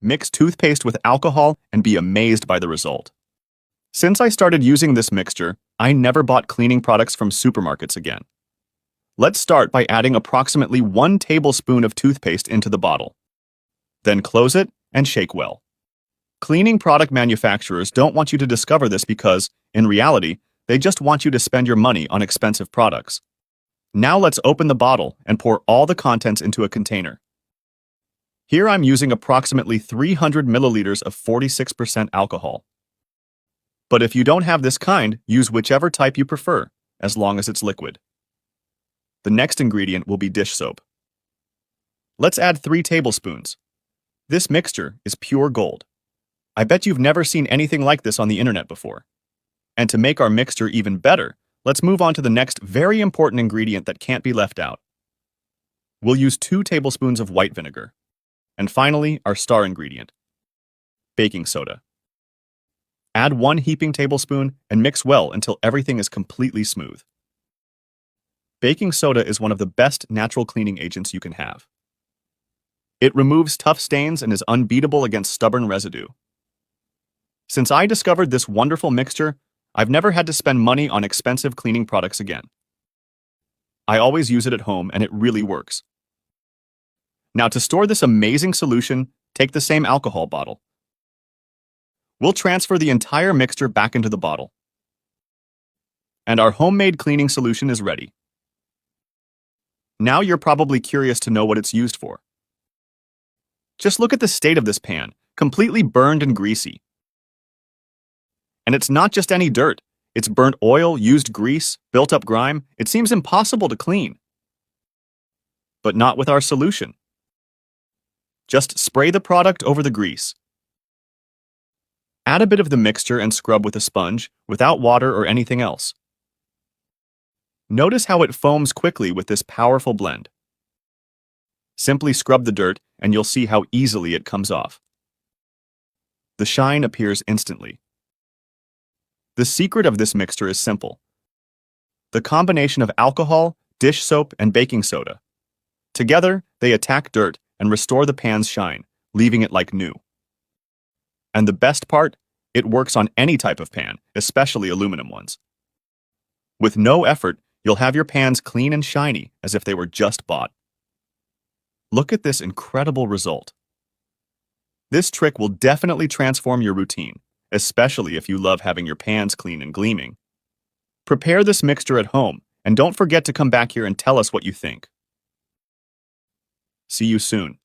Mix toothpaste with alcohol and be amazed by the result. Since I started using this mixture, I never bought cleaning products from supermarkets again. Let's start by adding approximately 1 tablespoon of toothpaste into the bottle. Then close it and shake well. Cleaning product manufacturers don't want you to discover this because, in reality, they just want you to spend your money on expensive products. Now let's open the bottle and pour all the contents into a container. Here I'm using approximately 300 milliliters of 46% alcohol. But if you don't have this kind, use whichever type you prefer, as long as it's liquid. The next ingredient will be dish soap. Let's add 3 tablespoons. This mixture is pure gold. I bet you've never seen anything like this on the internet before. And to make our mixture even better, let's move on to the next very important ingredient that can't be left out. We'll use 2 tablespoons of white vinegar. And finally, our star ingredient, baking soda. Add 1 heaping tablespoon and mix well until everything is completely smooth. Baking soda is one of the best natural cleaning agents you can have. It removes tough stains and is unbeatable against stubborn residue. Since I discovered this wonderful mixture, I've never had to spend money on expensive cleaning products again. I always use it at home and it really works. Now to store this amazing solution, take the same alcohol bottle. We'll transfer the entire mixture back into the bottle. And our homemade cleaning solution is ready. Now you're probably curious to know what it's used for. Just look at the state of this pan, completely burned and greasy. And it's not just any dirt. It's burnt oil, used grease, built up grime. It seems impossible to clean. But not with our solution. Just spray the product over the grease. Add a bit of the mixture and scrub with a sponge, without water or anything else. Notice how it foams quickly with this powerful blend. Simply scrub the dirt and you'll see how easily it comes off. The shine appears instantly. The secret of this mixture is simple. The combination of alcohol, dish soap, and baking soda. Together, they attack dirt and restore the pan's shine, leaving it like new. And the best part, it works on any type of pan, especially aluminum ones. With no effort, you'll have your pans clean and shiny as if they were just bought. Look at this incredible result. This trick will definitely transform your routine, especially if you love having your pans clean and gleaming. Prepare this mixture at home, and don't forget to come back here and tell us what you think. See you soon.